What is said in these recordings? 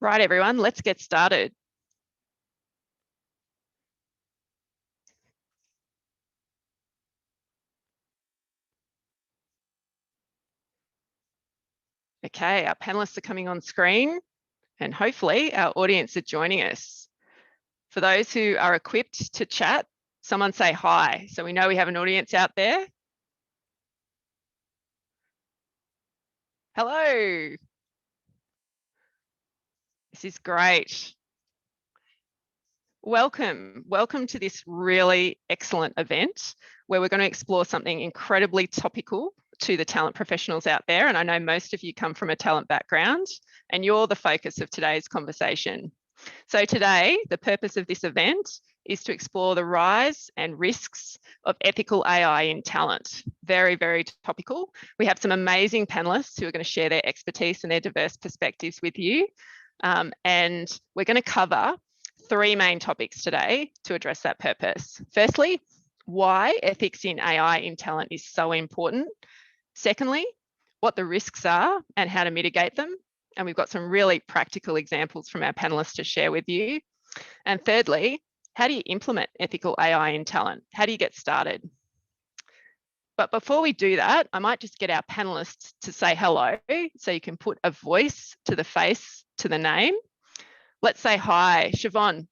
Right, everyone, let's get started. Okay, our panelists are coming on screen and hopefully our audience are joining us. For those who are equipped to chat, someone say hi, so we know we have an audience out there. Hello. This is great. Welcome to this really excellent event where we're going to explore something incredibly topical to the talent professionals out there. And I know most of you come from a talent background and you're the focus of today's conversation. So today, the purpose of this event is to explore the rise and risks of ethical AI in talent. Very, very topical. We have some amazing panelists who are going to share their expertise and their diverse perspectives with you. And we're going to cover three main topics today to address that purpose. Firstly, why ethics in AI in talent is so important. Secondly, what the risks are and how to mitigate them. And we've got some really practical examples from our panelists to share with you. And thirdly, how do you implement ethical AI in talent? How do you get started? But before we do that, I might just get our panelists to say hello so you can put a voice to the face to the name. Let's say hi, Siobhan.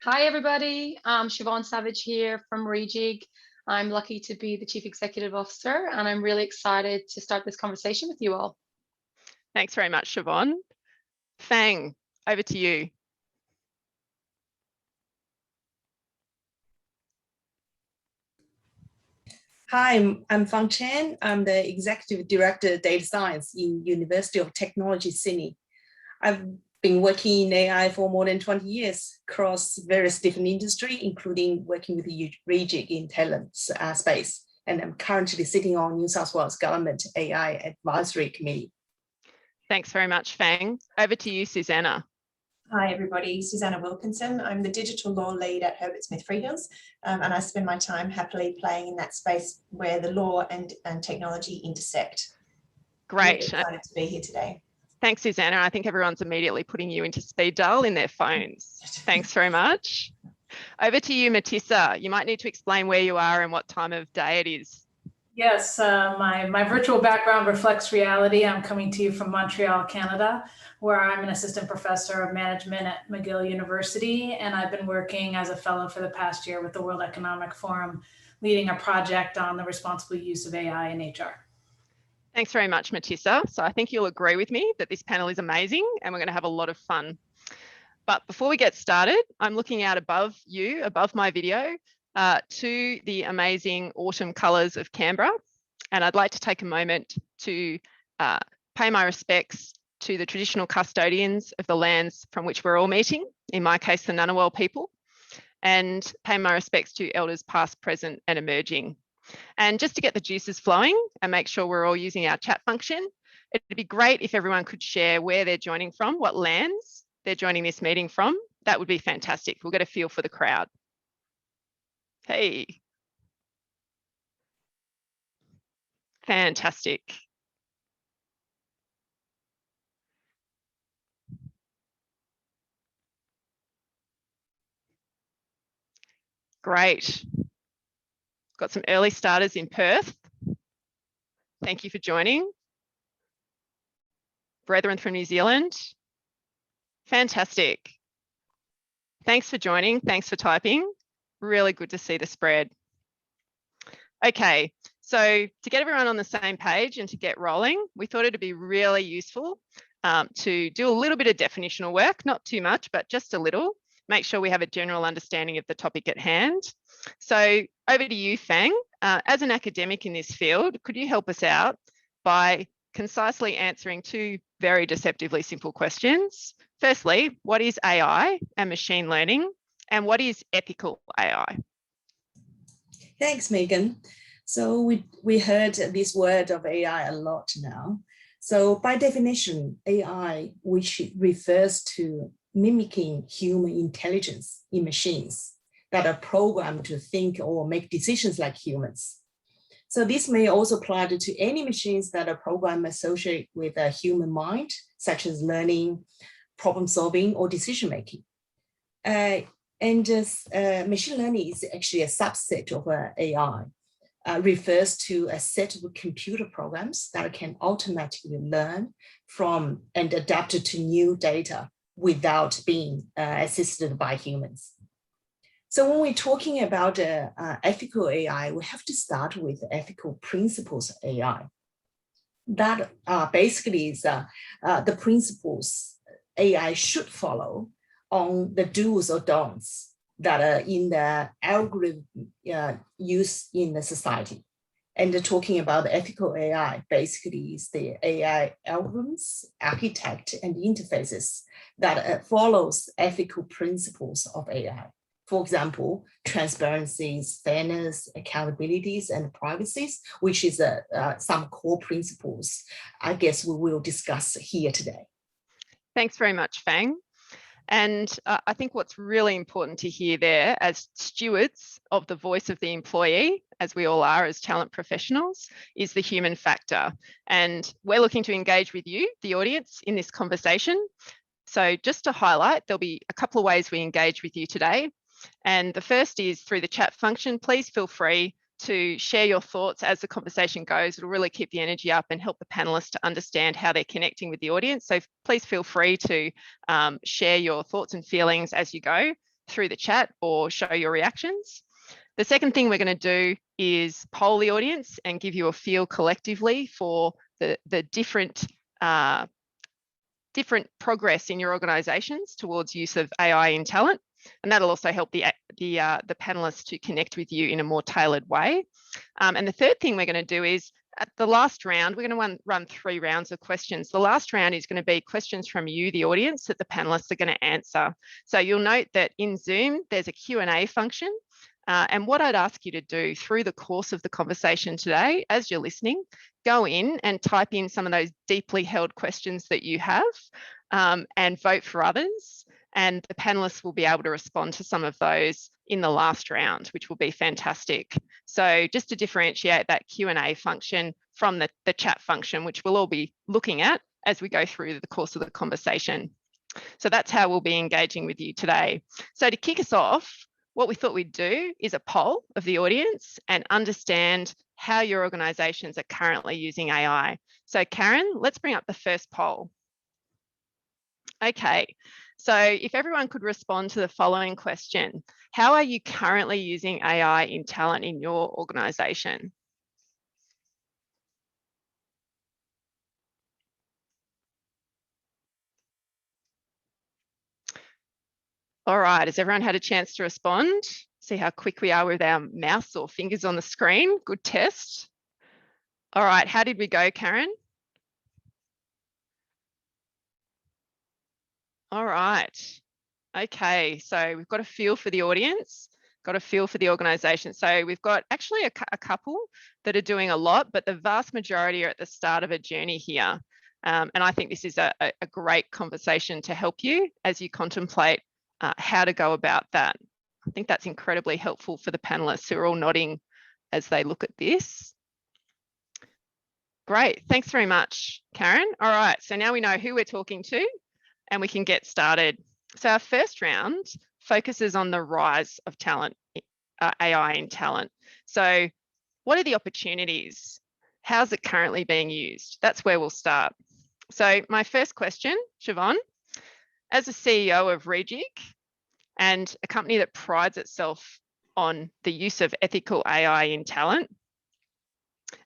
Hi, everybody. Siobhan Savage here from Rejig. I'm lucky to be the Chief Executive Officer, and I'm really excited to start this conversation with you all. Thanks very much, Siobhan. Fang, over to you. Hi, I'm Fang Chen. I'm the Executive Director of Data Science in University of Technology, Sydney. I've been working in AI for more than 20 years across various different industries, including working with Rejig in talent space. And I'm currently sitting on New South Wales Government AI Advisory Committee. Thanks very much, Fang. Over to you, Susanna. Hi, everybody. Susanna Wilkinson. I'm the Digital Law Lead at Herbert Smith Freehills, and I spend my time happily playing in that space where the law and technology intersect. Great. Really excited to be here today. Thanks, Susanna. I think everyone's immediately putting you into speed dial in their phones. Thanks very much. Over to you, Matissa. You might need to explain where you are and what time of day it is. Yes, my virtual background reflects reality. I'm coming to you from Montreal, Canada, where I'm an assistant professor of management at McGill University, and I've been working as a fellow for the past year with the World Economic Forum, leading a project on the responsible use of AI in HR. Thanks very much, Matissa. So I think you'll agree with me that this panel is amazing and we're going to have a lot of fun. But before we get started, I'm looking out above you, above my video, to the amazing autumn colours of Canberra. And I'd like to take a moment to pay my respects to the traditional custodians of the lands from which we're all meeting, in my case, the Ngunnawal people, and pay my respects to elders past, present and emerging. And just to get the juices flowing and make sure we're all using our chat function, it'd be great if everyone could share where they're joining from, what lands they're joining this meeting from. That would be fantastic. We'll get a feel for the crowd. Hey. Fantastic. Great. Got some early starters in Perth. Thank you for joining. Brethren from New Zealand. Fantastic. Thanks for joining. Thanks for typing. Really good to see the spread. Okay, so to get everyone on the same page and to get rolling, we thought it'd be really useful to do a little bit of definitional work, not too much, but just a little. Make sure we have a general understanding of the topic at hand. So over to you, Fang. As an academic in this field, could you help us out by concisely answering two very deceptively simple questions? Firstly, what is AI and machine learning? And what is ethical AI? Thanks, Megan. So we heard this word of AI a lot now. So by definition, AI, which refers to mimicking human intelligence in machines that are programmed to think or make decisions like humans. So this may also apply to any machines that are programmed associated with a human mind, such as learning, problem solving, or decision making. Machine learning is actually a subset of AI. Refers to a set of computer programs that can automatically learn from and adapt to new data without being assisted by humans. So when we're talking about ethical AI, we have to start with ethical principles of AI. That basically is the principles AI should follow on the do's or don'ts that are in the algorithm use in the society. And talking about ethical AI basically is the AI algorithms, architect, and interfaces that follows ethical principles of AI. For example, transparencies, fairness, accountabilities, and privacies, which is some core principles I guess we will discuss here today. Thanks very much, Fang. And I think what's really important to hear there as stewards of the voice of the employee, as we all are as talent professionals, is the human factor. And we're looking to engage with you, the audience, in this conversation. So just to highlight, there'll be a couple of ways we engage with you today. And the first is through the chat function. Please feel free to share your thoughts as the conversation goes. It'll really keep the energy up and help the panelists to understand how they're connecting with the audience. So please feel free to share your thoughts and feelings as you go through the chat or show your reactions. The second thing we're going to do is poll the audience and give you a feel collectively for the different progress in your organisations towards use of AI in talent. And that'll also help the panelists to connect with you in a more tailored way. And the third thing we're going to do is at the last round, we're going to run 3 rounds of questions. The last round is going to be questions from you, the audience, that the panelists are going to answer. So you'll note that in Zoom, there's a Q&A function. And what I'd ask you to do through the course of the conversation today, as you're listening, go in and type in some of those deeply held questions that you have and vote for others. And the panelists will be able to respond to some of those in the last round, which will be fantastic. So just to differentiate that Q&A function from the chat function, which we'll all be looking at as we go through the course of the conversation. So that's how we'll be engaging with you today. So to kick us off, what we thought we'd do is a poll of the audience and understand how your organisations are currently using AI. So Karen, let's bring up the first poll. Okay, so if everyone could respond to the following question: how are you currently using AI in talent in your organisation? All right, has everyone had a chance to respond? See how quick we are with our mouse or fingers on the screen. Good test. All right, how did we go, Karen? All right. Okay, so we've got a feel for the audience, got a feel for the organisation. So we've got actually a couple that are doing a lot, but the vast majority are at the start of a journey here. And I think this is a great conversation to help you as you contemplate how to go about that. I think that's incredibly helpful for the panelists who are all nodding as they look at this. Great, thanks very much, Karen. All right, so now we know who we're talking to and we can get started. So our first round focuses on the rise of talent, AI in talent. So what are the opportunities? How's it currently being used? That's where we'll start. So my first question, Siobhan, as a CEO of Rejig and a company that prides itself on the use of ethical AI in talent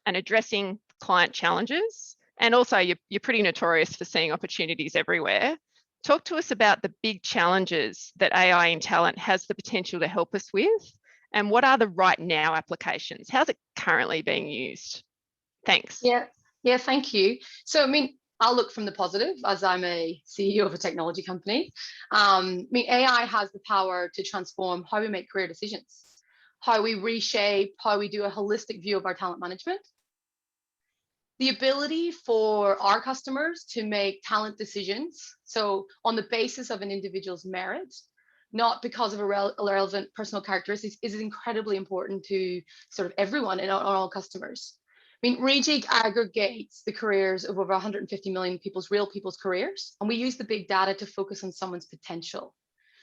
and addressing client challenges, and also you're pretty notorious for seeing opportunities everywhere. Talk to us about the big challenges that AI in talent has the potential to help us with, and what are the right now applications? How's it currently being used? Thanks. Yeah, thank you. So, I mean, I'll look from the positive as I'm a CEO of a technology company. I mean, AI has the power to transform how we make career decisions, how we reshape, how we do a holistic view of our talent management. The ability for our customers to make talent decisions, so on the basis of an individual's merit, not because of irrelevant personal characteristics, is incredibly important to sort of everyone and all customers. I mean, Rejig aggregates the careers of over 150 million real people's careers, and we use the big data to focus on someone's potential.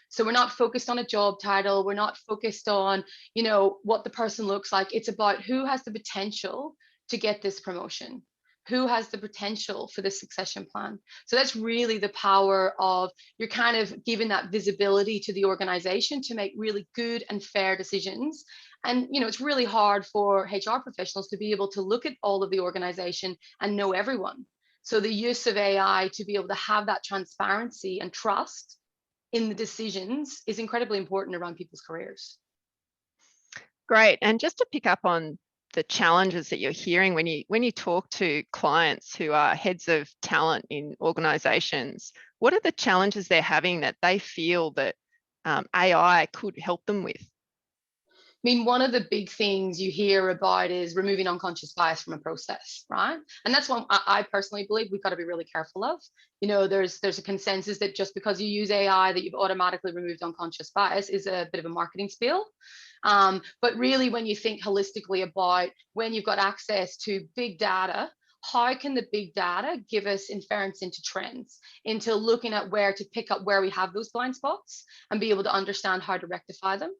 So we're not focused on a job title. We're not focused on, you know, what the person looks like. It's about who has the potential to get this promotion, who has the potential for this succession plan. So that's really the power of, you're kind of giving that visibility to the organization to make really good and fair decisions. And, you know, it's really hard for HR professionals to be able to look at all of the organization and know everyone. So the use of AI to be able to have that transparency and trust in the decisions is incredibly important around people's careers. Great. And just to pick up on the challenges that you're hearing when you talk to clients who are heads of talent in organizations, what are the challenges they're having that they feel that AI could help them with? I mean, one of the big things you hear about is removing unconscious bias from a process, right? And that's one I personally believe we've got to be really careful of. You know, there's a consensus that just because you use AI that you've automatically removed unconscious bias is a bit of a marketing spiel. But really, when you think holistically about when you've got access to big data, how can the big data give us inference into trends, into looking at where to pick up where we have those blind spots and be able to understand how to rectify them?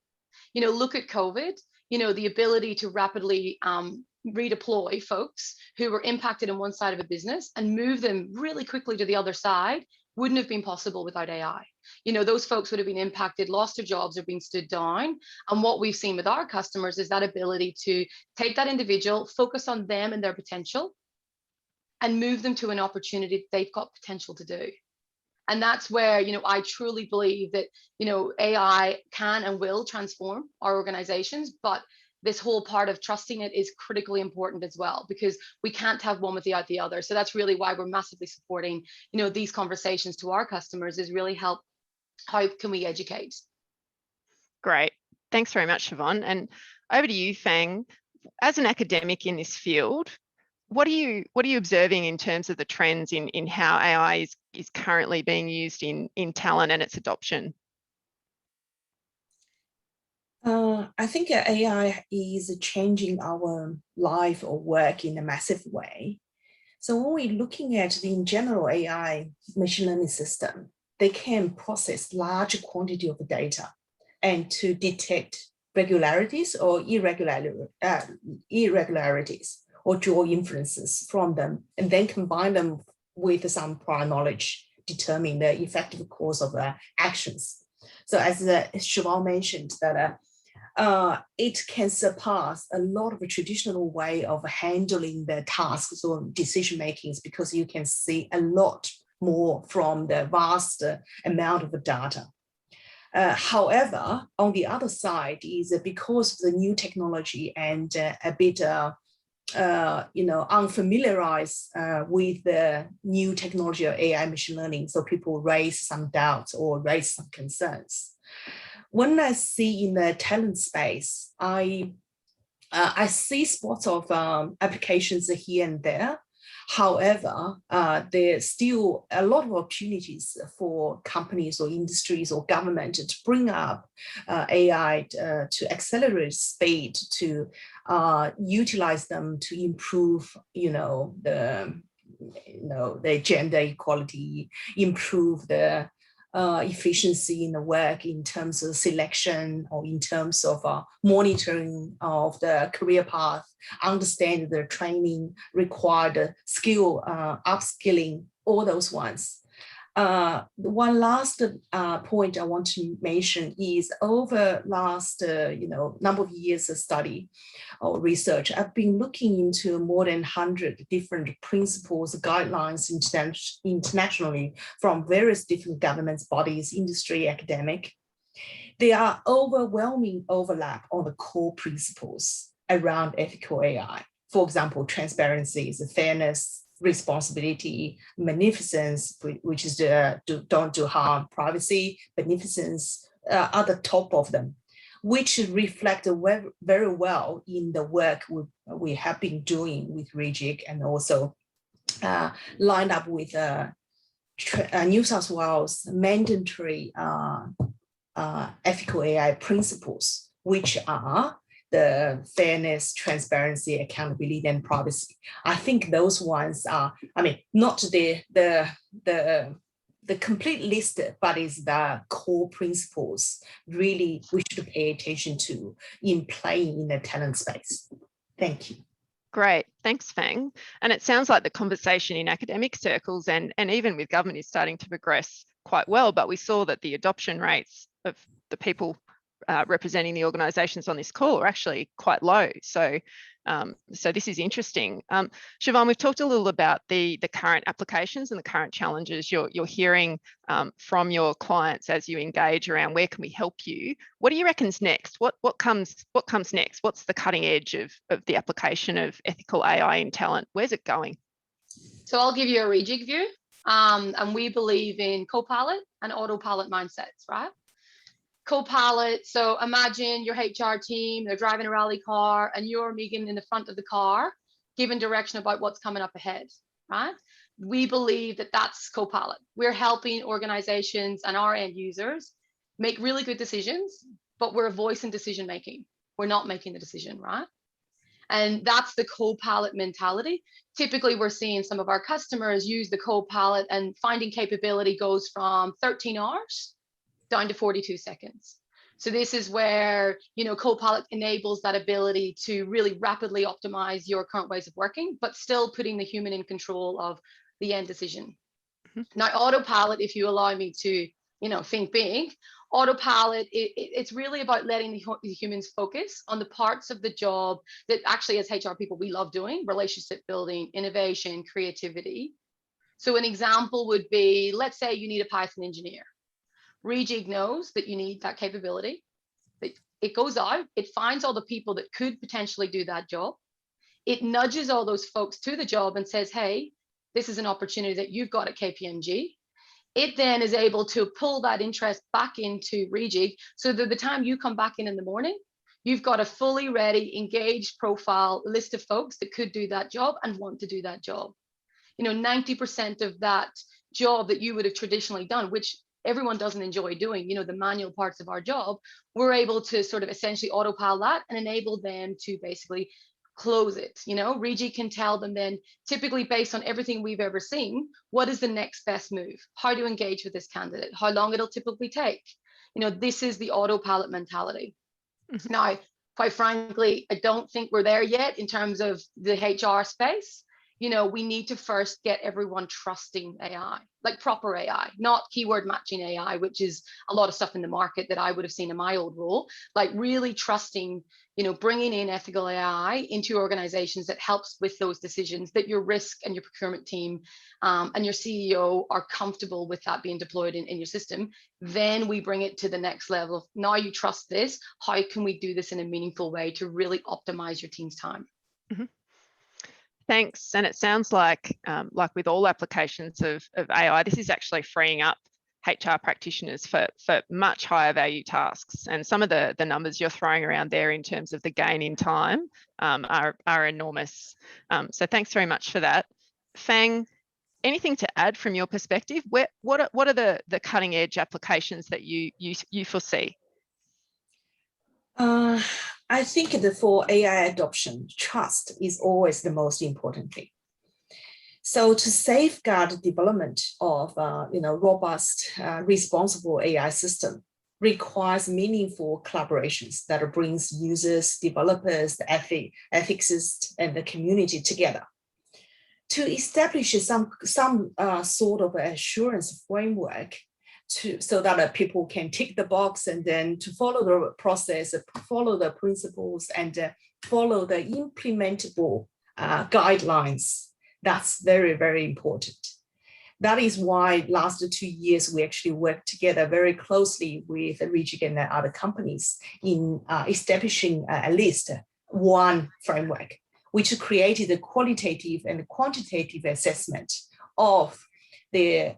You know, look at COVID, you know, the ability to rapidly redeploy folks who were impacted on one side of a business and move them really quickly to the other side wouldn't have been possible without AI. You know, those folks would have been impacted, lost their jobs, or been stood down. And what we've seen with our customers is that ability to take that individual, focus on them and their potential, and move them to an opportunity that they've got potential to do. And that's where, you know, I truly believe that, you know, AI can and will transform our organizations, but this whole part of trusting it is critically important as well, because we can't have one without the other. So that's really why we're massively supporting, you know, these conversations to our customers, is really help, how can we educate? Great. Thanks very much, Siobhan. And over to you, Fang. As an academic in this field, what are you observing in terms of the trends in how AI is currently being used in talent and its adoption? I think AI is changing our life or work in a massive way. So when we're looking at the in general AI machine learning system, they can process large quantity of data and to detect regularities or irregularities, or draw inferences from them, and then combine them with some prior knowledge, determine the effective course of actions. So as Siobhan mentioned, that it can surpass a lot of a traditional way of handling the tasks or decision makings, because you can see a lot more from the vast amount of data. However, on the other side is because of the new technology and a bit unfamiliarized with the new technology of AI machine learning, so people raise some doubts or raise some concerns. When I see in the talent space, I see spots of applications here and there. However, there's still a lot of opportunities for companies or industries or government to bring up AI to accelerate speed, to utilize them to improve, the gender equality, improve the efficiency in the work in terms of selection, or in terms of monitoring of the career path, understand the training required, skill upskilling, all those ones. One last point I want to mention is over last number of years of study or research, I've been looking into more than 100 different principles, guidelines internationally from various different governments, bodies, industry, academic. There are overwhelming overlap on the core principles around ethical AI. For example, transparency, fairness, responsibility, beneficence, which is don't do harm, privacy, beneficence are the top of them, which reflect very well in the work we have been doing with Rejig, and also lined up with New South Wales mandatory ethical AI principles, which are the fairness, transparency, accountability, and privacy. I think those ones are, I mean, not the complete list, but is the core principles really we should pay attention to in playing in the talent space. Thank you. Great, thanks, Fang. And it sounds like the conversation in academic circles and even with government is starting to progress quite well, but we saw that the adoption rates of the people representing the organisations on this call are actually quite low. So, so this is interesting. Siobhan, we've talked a little about the current applications and the current challenges you're hearing from your clients as you engage around where can we help you. What do you reckon's next? What comes next? What's the cutting edge of the application of ethical AI in talent? Where's it going? So I'll give you a rejig view. And we believe in co-pilot and autopilot mindsets, right? Co-pilot, so imagine your HR team, they're driving a rally car and you're Megan in the front of the car, giving direction about what's coming up ahead, right? We believe that that's co-pilot. We're helping organizations and our end users make really good decisions, but we're a voice in decision making. We're not making the decision, right? And that's the co-pilot mentality. Typically, we're seeing some of our customers use the co-pilot and finding capability goes from 13 hours down to 42 seconds. So this is where, you know, Copilot enables that ability to really rapidly optimize your current ways of working, but still putting the human in control of the end decision. Now, autopilot, if you allow me to, you know, think big, autopilot, it's really about letting the humans focus on the parts of the job that actually as HR people, we love doing: relationship building, innovation, creativity. So an example would be, let's say you need a Python engineer. Rejig knows that you need that capability. It goes out, it finds all the people that could potentially do that job. It nudges all those folks to the job and says, hey, this is an opportunity that you've got at KPMG. It then is able to pull that interest back into Rejig so that the time you come back in the morning, you've got a fully ready, engaged profile list of folks that could do that job and want to do that job. You know, 90% of that job that you would have traditionally done, which everyone doesn't enjoy doing, you know, the manual parts of our job, we're able to sort of essentially autopilot that and enable them to basically close it. You know, Rejig can tell them then, typically based on everything we've ever seen, what is the next best move, how to engage with this candidate, how long it'll typically take. You know, this is the autopilot mentality. Now, quite frankly, I don't think we're there yet in terms of the HR space. You know, we need to first get everyone trusting AI, like proper AI, not keyword matching AI, which is a lot of stuff in the market that I would have seen in my old role, like really trusting, you know, bringing in ethical AI into organizations that helps with those decisions, that your risk and your procurement team and your CEO are comfortable with that being deployed in your system. Then we bring it to the next level of, now you trust this, how can we do this in a meaningful way to really optimize your team's time? Thanks. And it sounds like with all applications of AI, this is actually freeing up HR practitioners for much higher value tasks. And some of the numbers you're throwing around there in terms of the gain in time are enormous. So thanks very much for that. Fang, anything to add from your perspective? What are the cutting edge applications that you foresee? I think that for AI adoption, trust is always the most important thing. So to safeguard the development of robust, responsible AI system requires meaningful collaborations that brings users, developers, the ethicists, and the community together. To establish some sort of assurance framework so that people can tick the box and then to follow the process, follow the principles, and follow the implementable guidelines. That's very, very important. That is why last 2 years, we actually worked together very closely with Rejig and other companies in establishing at least one framework, which created a qualitative and quantitative assessment of the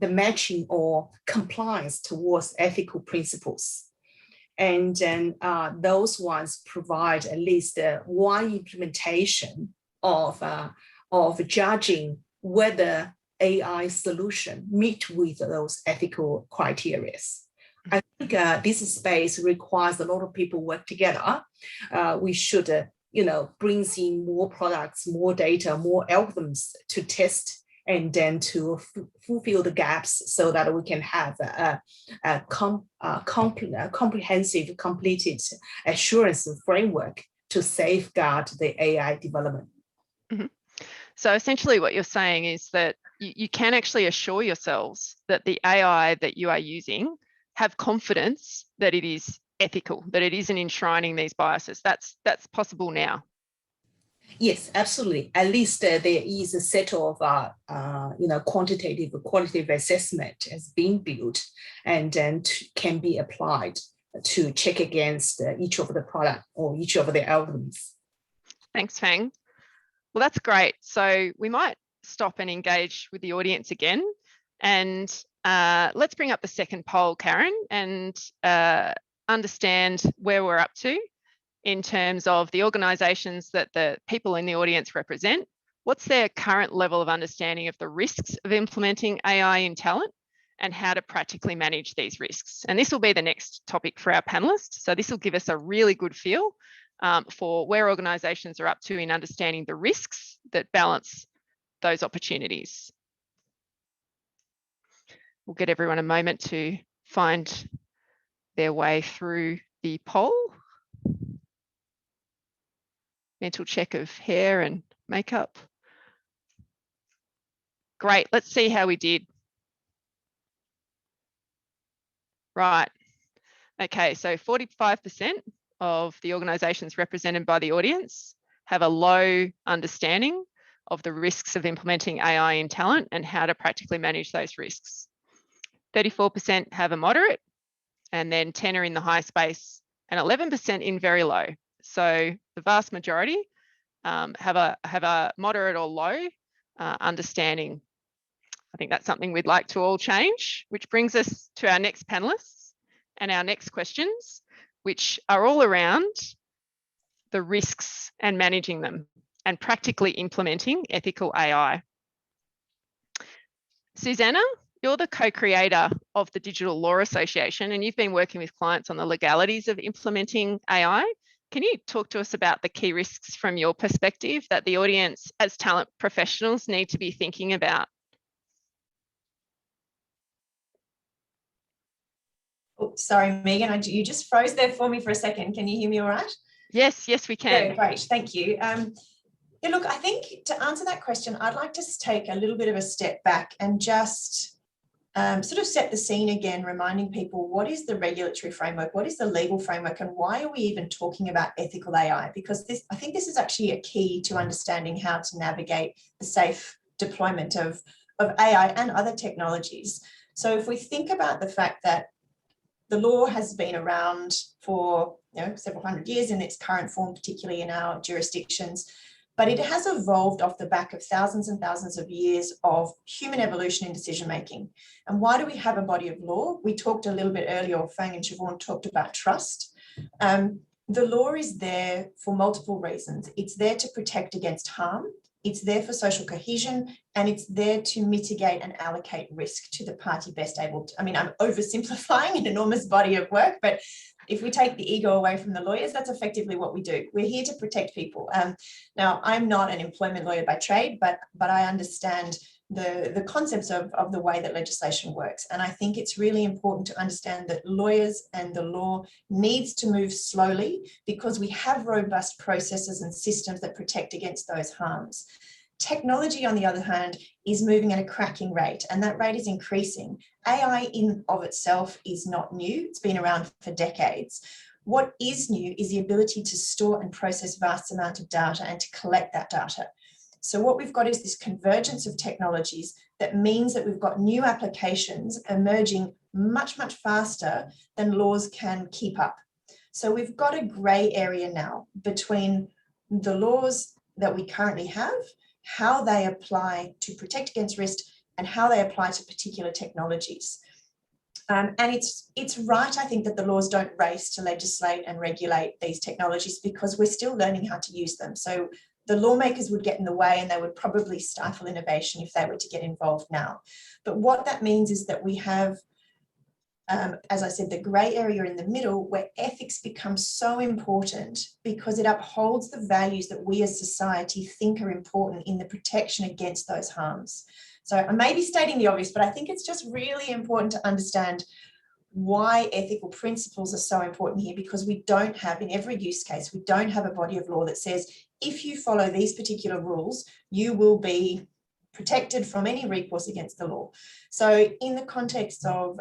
matching or compliance towards ethical principles. And then those ones provide at least one implementation of judging whether AI solution meet with those ethical criteria. I think this space requires a lot of people work together. We should, bring in more products, more data, more algorithms to test and then to fulfill the gaps so that we can have a comprehensive, completed assurance framework to safeguard the AI development. Mm-hmm. So essentially what you're saying is that you can actually assure yourselves that the AI that you are using have confidence that it is ethical, that it isn't enshrining these biases. That's possible now. Yes, absolutely. At least there is a set of quantitative, qualitative assessment has been built and then can be applied to check against each of the product or each of the algorithms. Thanks, Fang. Well, that's great. So we might stop and engage with the audience again. And let's bring up the second poll, Karen, and understand where we're up to in terms of the organisations that the people in the audience represent. What's their current level of understanding of the risks of implementing AI in talent and how to practically manage these risks? And this will be the next topic for our panellists. So this will give us a really good feel for where organisations are up to in understanding the risks that balance those opportunities. We'll get everyone a moment to find their way through the poll. Mental check of hair and makeup. Great, let's see how we did. Right, okay, so 45% of the organisations represented by the audience have a low understanding of the risks of implementing AI in talent and how to practically manage those risks. 34% have a moderate, and then 10 are in the high space, and 11% in very low. So the vast majority have a moderate or low understanding. I think that's something we'd like to all change, which brings us to our next panelists and our next questions, which are all around the risks and managing them and practically implementing ethical AI. Susanna, you're the co-creator of the Digital Law Association, and you've been working with clients on the legalities of implementing AI. Can you talk to us about the key risks from your perspective that the audience as talent professionals need to be thinking about? Oh, sorry, Megan, you just froze there for me for a second. Can you hear me all right? Yes, we can. Yeah, great, thank you. Yeah, look, I think to answer that question, I'd like to take a little bit of a step back and just sort of set the scene again, reminding people what is the regulatory framework, what is the legal framework, and why are we even talking about ethical AI? Because I think this is actually a key to understanding how to navigate the safe deployment of AI and other technologies. So if we think about the fact that the law has been around for several hundred years in its current form, particularly in our jurisdictions, but it has evolved off the back of thousands and thousands of years of human evolution in decision making. And why do we have a body of law? We talked a little bit earlier, or Fang and Siobhan talked about trust. The law is there for multiple reasons. It's there to protect against harm. It's there for social cohesion, and it's there to mitigate and allocate risk to the party best able to. I mean, I'm oversimplifying an enormous body of work, but if we take the ego away from the lawyers, that's effectively what we do. We're here to protect people. Now, I'm not an employment lawyer by trade, but I understand the concepts of the way that legislation works. And I think it's really important to understand that lawyers and the law needs to move slowly because we have robust processes and systems that protect against those harms. Technology, on the other hand, is moving at a cracking rate, and that rate is increasing. AI in of itself is not new. It's been around for decades. What is new is the ability to store and process vast amounts of data and to collect that data. So what we've got is this convergence of technologies that means that we've got new applications emerging much, much faster than laws can keep up. So we've got a grey area now between the laws that we currently have, how they apply to protect against risk, and how they apply to particular technologies. And it's right, I think, that the laws don't race to legislate and regulate these technologies because we're still learning how to use them. So the lawmakers would get in the way and they would probably stifle innovation if they were to get involved now. But what that means is that we have as I said, the grey area in the middle, where ethics becomes so important because it upholds the values that we as society think are important in the protection against those harms. So I may be stating the obvious, but I think it's just really important to understand why ethical principles are so important here, because we don't have, in every use case, we don't have a body of law that says, if you follow these particular rules, you will be protected from any recourse against the law. So in the context of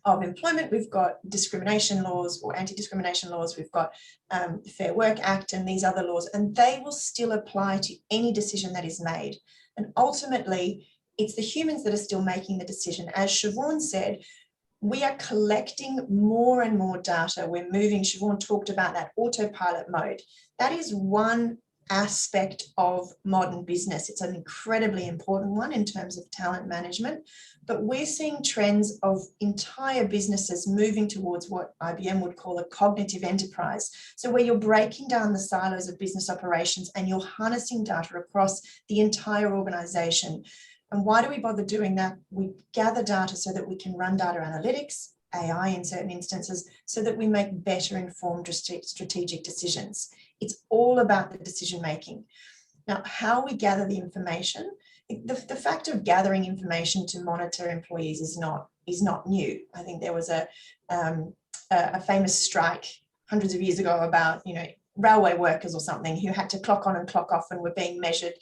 employment, we've got discrimination laws or anti-discrimination laws, we've got the Fair Work Act and these other laws, and they will still apply to any decision that is made. And ultimately, it's the humans that are still making the decision. As Siobhan said, we are collecting more and more data. We're moving, Siobhan talked about that autopilot mode. That is one aspect of modern business. It's an incredibly important one in terms of talent management, but we're seeing trends of entire businesses moving towards what IBM would call a cognitive enterprise. So where you're breaking down the silos of business operations and you're harnessing data across the entire organization. And why do we bother doing that? We gather data so that we can run data analytics, AI in certain instances, so that we make better informed strategic decisions. It's all about the decision making. Now, how we gather the information, the fact of gathering information to monitor employees is not new. I think there was a famous strike hundreds of years ago about, railway workers or something who had to clock on and clock off and were being measured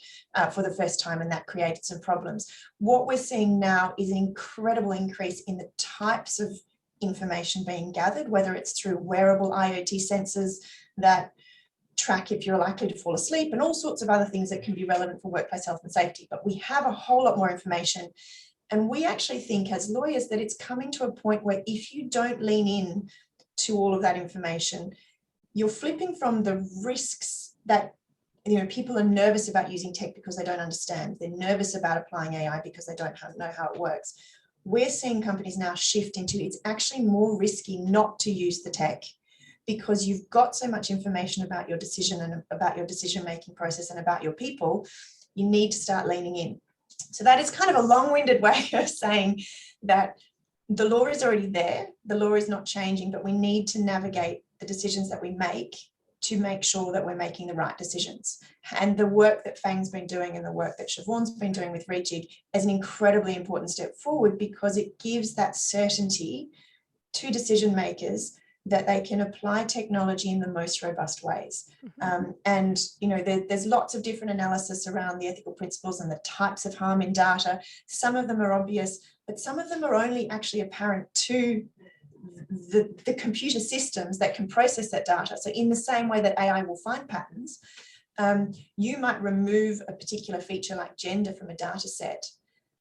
for the first time, and that created some problems. What we're seeing now is an incredible increase in the types of information being gathered, whether it's through wearable IoT sensors that track if you're likely to fall asleep and all sorts of other things that can be relevant for workplace health and safety. But we have a whole lot more information. And we actually think as lawyers that it's coming to a point where if you don't lean in to all of that information, you're flipping from the risks that people are nervous about using tech because they don't understand. They're nervous about applying AI because they don't know how it works. We're seeing companies now shift into it's actually more risky not to use the tech because you've got so much information about your decision and about your decision-making process and about your people. You need to start leaning in. So that is kind of a long-winded way of saying that the law is already there. The law is not changing, but we need to navigate the decisions that we make to make sure that we're making the right decisions. And the work that Fang's been doing and the work that Siobhan's been doing with Rejig is an incredibly important step forward because it gives that certainty to decision makers that they can apply technology in the most robust ways. And there's lots of different analysis around the ethical principles and the types of harm in data. Some of them are obvious, but some of them are only actually apparent to the computer systems that can process that data. So in the same way that AI will find patterns, you might remove a particular feature like gender from a data set,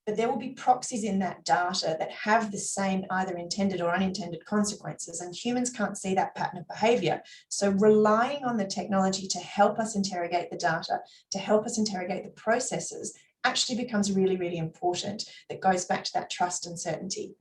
but there will be proxies in that data that have the same either intended or unintended consequences, and humans can't see that pattern of behavior. So relying on the technology to help us interrogate the data, to help us interrogate the processes, actually becomes really, really important. That goes back to that trust and certainty.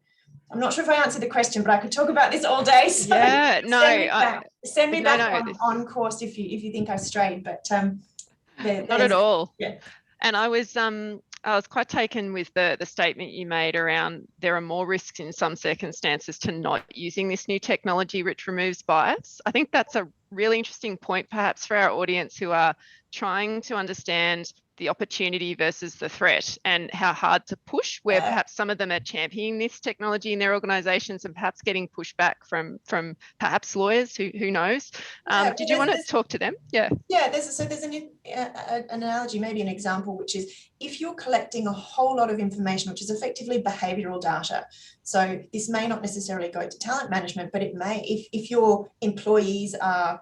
I'm not sure if I answered the question, but I could talk about this all day. So yeah, no, send me back on course if you think I've strayed. But not at all. Yeah. And I was quite taken with the statement you made around there are more risks in some circumstances to not using this new technology, which removes bias. I think that's a really interesting point, perhaps for our audience who are trying to understand the opportunity versus the threat and how hard to push, where perhaps some of them are championing this technology in their organizations and perhaps getting pushback from perhaps lawyers, who knows. Did you want to talk to them? Yeah, there's an analogy, maybe an example, which is if you're collecting a whole lot of information, which is effectively behavioral data. So this may not necessarily go to talent management, but it may, if your employees are,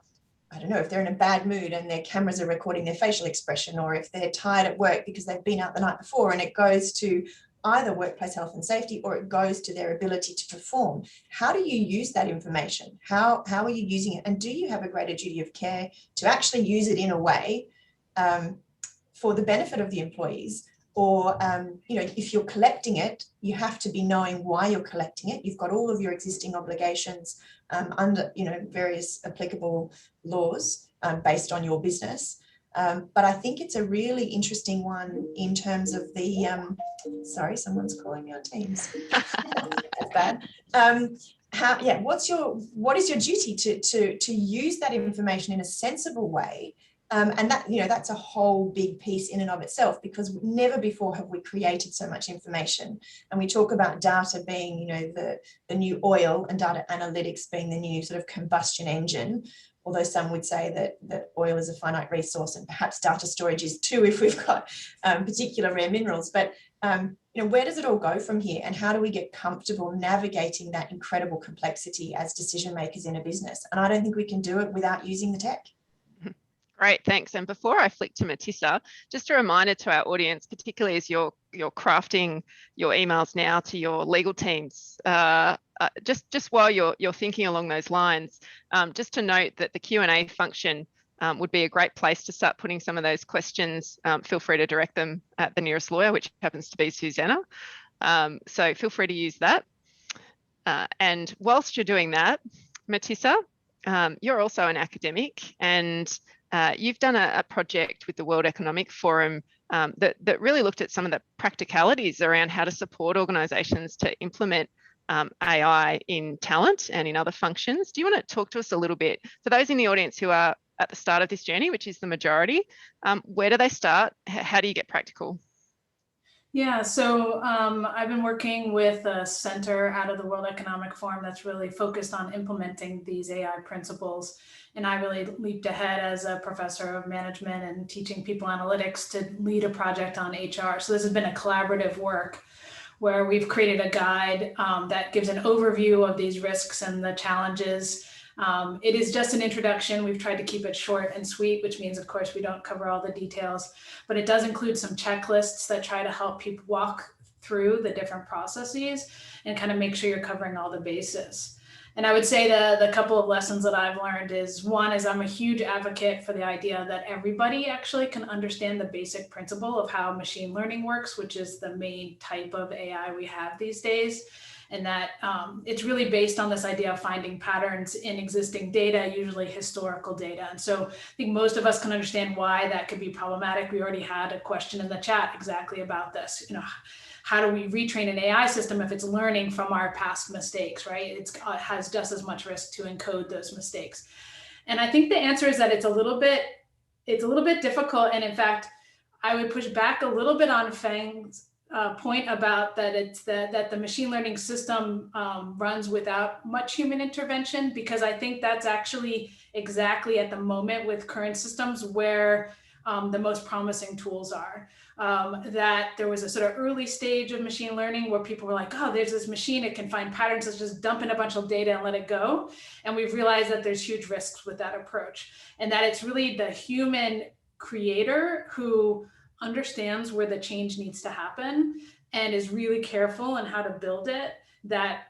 I don't know, if they're in a bad mood and their cameras are recording their facial expression, or if they're tired at work because they've been out the night before, and it goes to either workplace health and safety or it goes to their ability to perform. How do you use that information? How are you using it? And do you have a greater duty of care to actually use it in a way for the benefit of the employees? Or, if you're collecting it, you have to be knowing why you're collecting it. You've got all of your existing obligations under, various applicable laws based on your business. But I think it's a really interesting one in terms of the, sorry, someone's calling me on Teams. That's bad. What is your duty to use that information in a sensible way? And that, that's a whole big piece in and of itself, because never before have we created so much information. And we talk about data being, the new oil, and data analytics being the new sort of combustion engine. Although some would say that oil is a finite resource, and perhaps data storage is too if we've got particular rare minerals. But where does it all go from here, and how do we get comfortable navigating that incredible complexity as decision makers in a business? And I don't think we can do it without using the tech. Great, thanks. And before I flick to Matissa, just a reminder to our audience, particularly as you're crafting your emails now to your legal teams, just while you're thinking along those lines, just to note that the Q&A function would be a great place to start putting some of those questions. Feel free to direct them at the nearest lawyer, which happens to be Susanna. So feel free to use that. And whilst you're doing that, Matissa, you're also an academic, and you've done a project with the World Economic Forum that really looked at some of the practicalities around how to support organisations to implement AI in talent and in other functions. Do you want to talk to us a little bit, for those in the audience who are at the start of this journey, which is the majority, where do they start? How do you get practical? Yeah, so I've been working with a center out of the World Economic Forum that's really focused on implementing these AI principles. And I really leaped ahead as a professor of management and teaching people analytics to lead a project on HR. So this has been a collaborative work where we've created a guide that gives an overview of these risks and the challenges. It is just an introduction. We've tried to keep it short and sweet, which means, of course, we don't cover all the details, but it does include some checklists that try to help people walk through the different processes and kind of make sure you're covering all the bases. And I would say the couple of lessons that I've learned is, one is I'm a huge advocate for the idea that everybody actually can understand the basic principle of how machine learning works, which is the main type of AI we have these days. And that it's really based on this idea of finding patterns in existing data, usually historical data. And so I think most of us can understand why that could be problematic. We already had a question in the chat exactly about this. How do we retrain an AI system if it's learning from our past mistakes, right? It has just as much risk to encode those mistakes. And I think the answer is that it's a little bit difficult. And in fact, I would push back a little bit on Feng's point about that that the machine learning system runs without much human intervention, because I think that's actually exactly at the moment with current systems where the most promising tools are. That there was a sort of early stage of machine learning where people were like, oh, there's this machine, it can find patterns, let's just dump in a bunch of data and let it go. And we've realized that there's huge risks with that approach, and that it's really the human creator who understands where the change needs to happen and is really careful in how to build it that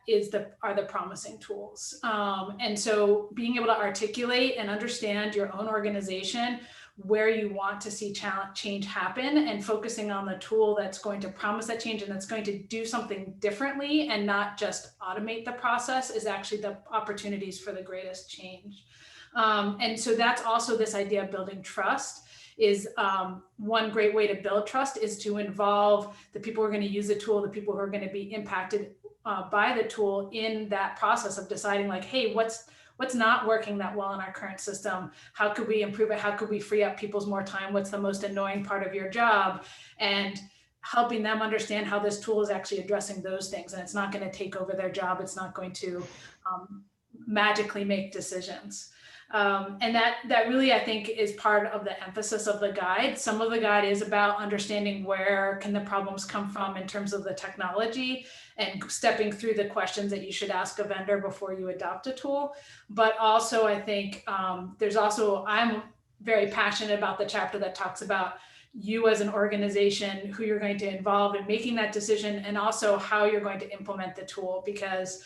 are the promising tools. And so being able to articulate and understand your own organization, where you want to see change happen, and focusing on the tool that's going to promise that change and that's going to do something differently and not just automate the process, is actually the opportunities for the greatest change. And so that's also this idea of building trust. Is one great way to build trust is to involve the people who are going to use the tool, the people who are going to be impacted by the tool in that process of deciding, like, hey, what's not working that well in our current system? How could we improve it? How could we free up people's more time? What's the most annoying part of your job? And helping them understand how this tool is actually addressing those things. And it's not going to take over their job. It's not going to magically make decisions. And that really, I think, is part of the emphasis of the guide. Some of the guide is about understanding where can the problems come from in terms of the technology and stepping through the questions that you should ask a vendor before you adopt a tool. But also, I think I'm very passionate about the chapter that talks about you as an organization, who you're going to involve in making that decision, and also how you're going to implement the tool, because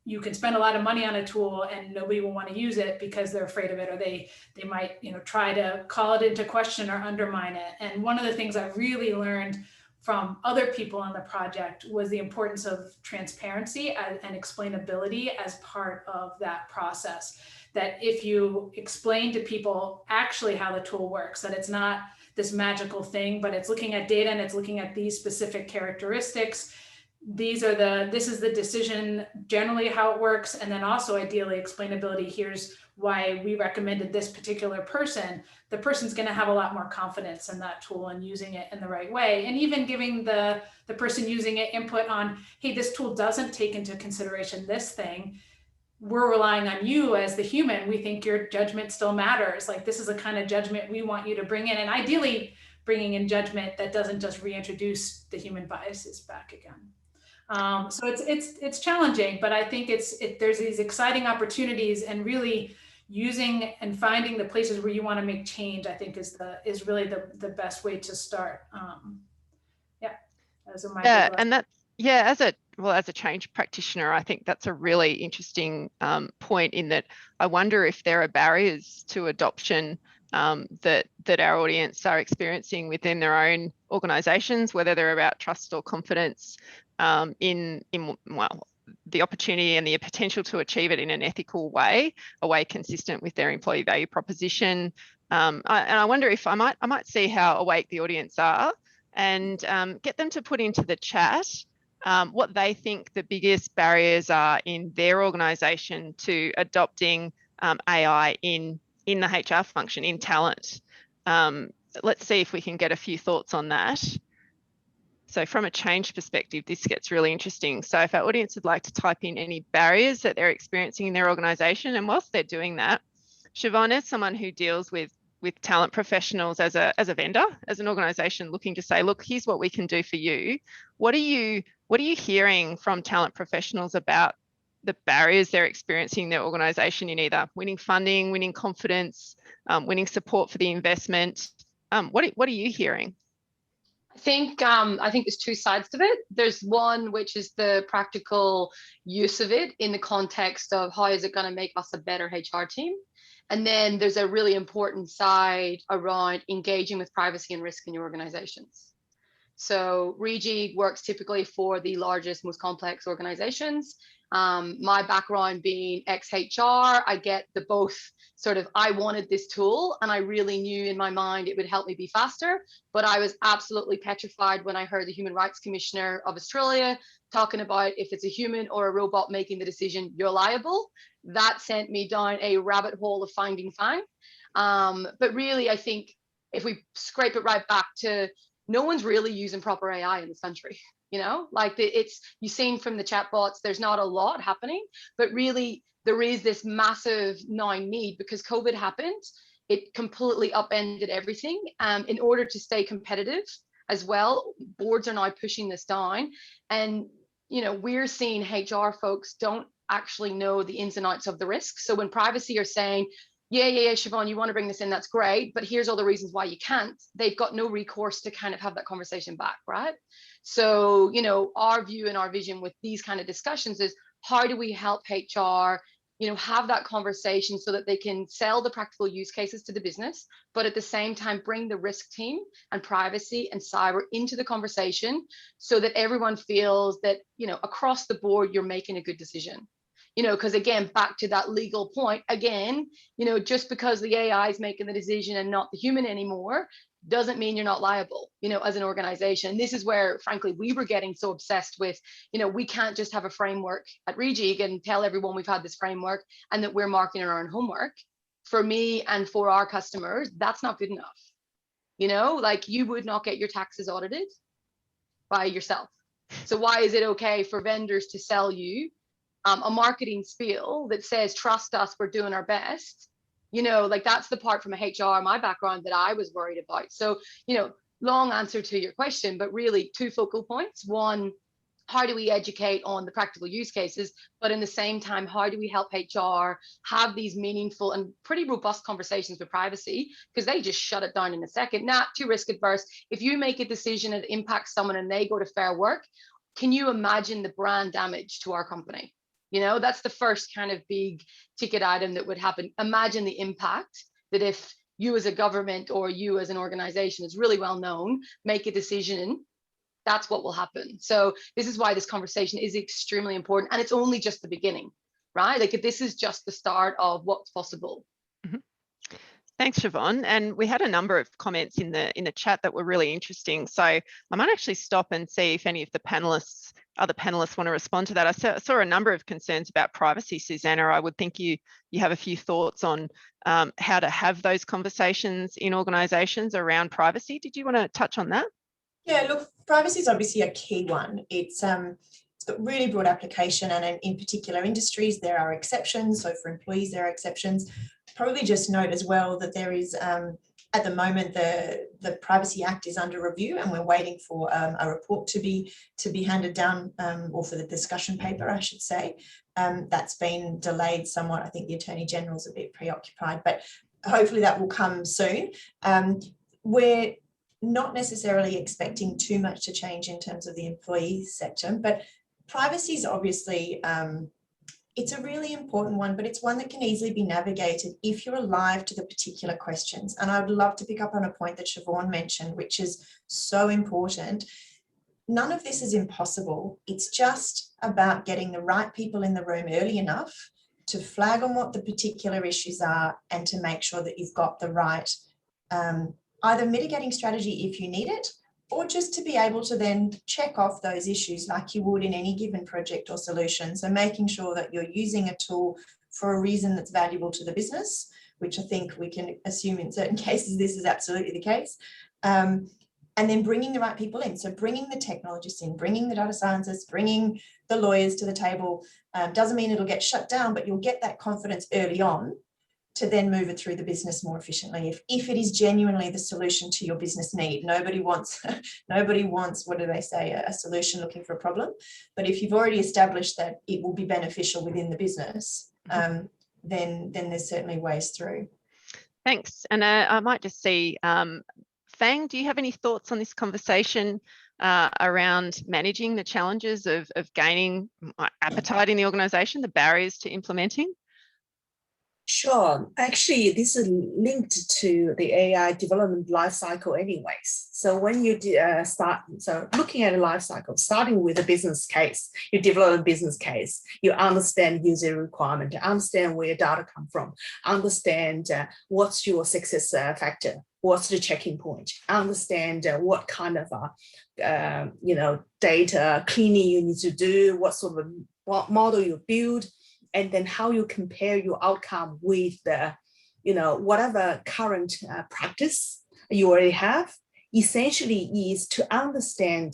you can spend a lot of money on a tool and nobody will want to use it because they're afraid of it, or they might try to call it into question or undermine it. And one of the things I really learned from other people on the project was the importance of transparency and explainability as part of that process. That if you explain to people actually how the tool works, that it's not this magical thing, but it's looking at data and it's looking at these specific characteristics. This is the decision, generally how it works. And then also ideally explainability, here's why we recommended this particular person. The person's going to have a lot more confidence in that tool and using it in the right way. And even giving the person using it input on, hey, this tool doesn't take into consideration this thing. We're relying on you as the human. We think your judgment still matters. Like, this is the kind of judgment we want you to bring in. And ideally bringing in judgment that doesn't just reintroduce the human biases back again. So it's challenging, but I think there's these exciting opportunities, and really using and finding the places where you want to make change, I think is really the best way to start. Those are my and that as a change practitioner, I think that's a really interesting point, in that I wonder if there are barriers to adoption that our audience are experiencing within their own organisations, whether they're about trust or confidence in the opportunity and the potential to achieve it in an ethical way, a way consistent with their employee value proposition. And I wonder if I might see how awake the audience are, and get them to put into the chat what they think the biggest barriers are in their organisation to adopting AI in the HR function, in talent. Let's see if we can get a few thoughts on that. So from a change perspective, this gets really interesting. So if our audience would like to type in any barriers that they're experiencing in their organisation, and whilst they're doing that, Siobhan, as someone who deals with talent professionals as a vendor, as an organisation looking to say, look, here's what we can do for you. What are you hearing from talent professionals about the barriers they're experiencing in their organisation in either winning funding, winning confidence, winning support for the investment? What are you hearing? I think there's two sides to it. There's one which is the practical use of it in the context of how is it going to make us a better HR team. And then there's a really important side around engaging with privacy and risk in your organizations. So Rejig works typically for the largest, most complex organizations. My background being ex-HR, I get the both sort of, I wanted this tool and I really knew in my mind it would help me be faster, but I was absolutely petrified when I heard the Human Rights Commissioner of Australia talking about if it's a human or a robot making the decision, you're liable. That sent me down a rabbit hole of finding fine. But really, I think if we scrape it right back to, no one's really using proper AI in this country. You know, like you've seen from the chatbots, there's not a lot happening, but really there is this massive now need because COVID happened. It completely upended everything. In order to stay competitive as well, boards are now pushing this down. And, you know, we're seeing HR folks don't actually know the ins and outs of the risk. So when privacy are saying, yeah, Siobhan, you want to bring this in, that's great, but here's all the reasons why you can't, they've got no recourse to kind of have that conversation back, right? So, you know, our view and our vision with these kind of discussions is how do we help HR, you know, have that conversation so that they can sell the practical use cases to the business, but at the same time, bring the risk team and privacy and cyber into the conversation so that everyone feels that, you know, across the board, you're making a good decision. You know, because again, back to that legal point, again, you know, just because the AI is making the decision and not the human anymore, doesn't mean you're not liable, you know, as an organization. This is where, frankly, we were getting so obsessed with, you know, we can't just have a framework at Rejig and tell everyone we've had this framework and that we're marking our own homework. For me and for our customers, that's not good enough. You know, like you would not get your taxes audited by yourself. So why is it okay for vendors to sell you a marketing spiel that says, trust us, we're doing our best? You know, like that's the part from a HR, my background, that I was worried about. So, you know, long answer to your question, but really two focal points. One, how do we educate on the practical use cases? But in the same time, how do we help HR have these meaningful and pretty robust conversations with privacy? Because they just shut it down in a second. Not too risk adverse. If you make a decision that impacts someone and they go to Fair Work, can you imagine the brand damage to our company? You know, that's the first kind of big ticket item that would happen. Imagine the impact that if you as a government or you as an organization is really well known, make a decision that's what will happen. So this is why this conversation is extremely important, and it's only just the beginning, right? Like this is just the start of what's possible. Thanks, Siobhan. And we had a number of comments in the chat that were really interesting. So I might actually stop and see if any of the other panelists want to respond to that. I saw a number of concerns about privacy, Susanna. I would think you have a few thoughts on how to have those conversations in organisations around privacy. Did you want to touch on that? Yeah, look, privacy is obviously a key one. It's got really broad application, and in particular industries, there are exceptions. So for employees, there are exceptions. Probably just note as well that there is, at the moment, the Privacy Act is under review, and we're waiting for a report to be handed down, or for the discussion paper, I should say. That's been delayed somewhat. I think the Attorney General's a bit preoccupied, but hopefully that will come soon. We're not necessarily expecting too much to change in terms of the employee sector, but privacy is obviously, it's a really important one, but it's one that can easily be navigated if you're alive to the particular questions. And I would love to pick up on a point that Siobhan mentioned, which is so important. None of this is impossible. It's just about getting the right people in the room early enough to flag on what the particular issues are, and to make sure that you've got the right either mitigating strategy if you need it, or just to be able to then check off those issues like you would in any given project or solution. So making sure that you're using a tool for a reason that's valuable to the business, which I think we can assume in certain cases this is absolutely the case. And then bringing the right people in. So bringing the technologists in, bringing the data scientists, bringing the lawyers to the table. Doesn't mean it'll get shut down, but you'll get that confidence early on to then move it through the business more efficiently. If it is genuinely the solution to your business need. Nobody wants, what do they say, a solution looking for a problem. But if you've already established that it will be beneficial within the business, then there's certainly ways through. Thanks. And I might just see, Fang, do you have any thoughts on this conversation around managing the challenges of gaining appetite in the organisation, the barriers to implementing? Sure. Actually, this is linked to the AI development lifecycle anyways. So when you looking at a lifecycle, starting with a business case, you develop a business case, you understand user requirement, understand where data come from, understand what's your success factor, what's the checking point, understand what kind of data cleaning you need to do, what model you build, and then how you compare your outcome with the, whatever current practice you already have. Essentially is to understand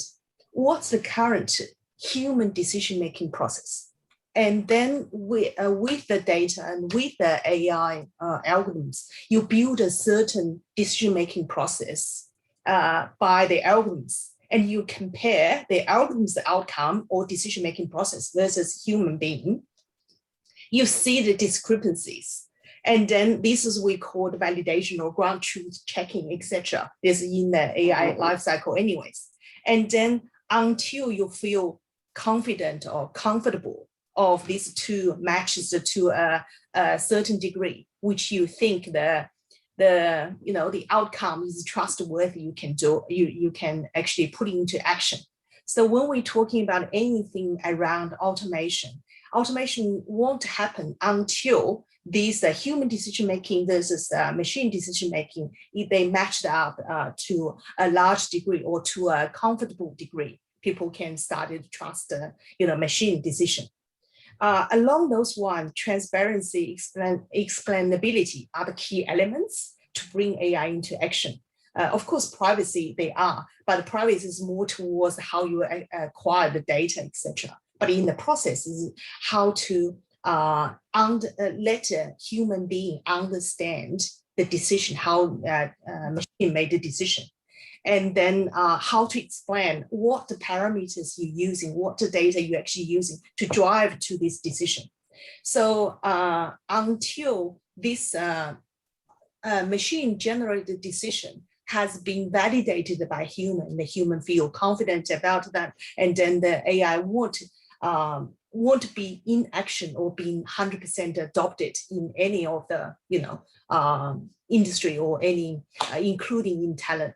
what's the current human decision-making process. And then with the data and with the AI algorithms, you build a certain decision-making process by the algorithms. And you compare the algorithm's outcome or decision-making process versus human being. You see the discrepancies. And then this is what we call the validation or ground truth checking, etc. This is in the AI lifecycle anyways. And then until you feel confident or comfortable of these two matches to a certain degree, which you think the outcome is trustworthy, you can actually put it into action. So when we're talking about anything around automation won't happen until these human decision-making versus machine decision-making, if they matched up to a large degree or to a comfortable degree, people can start to trust machine decision. Along those lines, transparency, explainability are the key elements to bring AI into action. Of course, privacy, they are, but privacy is more towards how you acquire the data, etc. But in the process is how to let a human being understand the decision, how machine made the decision. And then how to explain what the parameters you're using, what the data you're actually using to drive to this decision. So until this machine generated decision has been validated by human, the human feel confident about that, and then the AI won't be in action or being 100% adopted in any of the industry or any including in talent.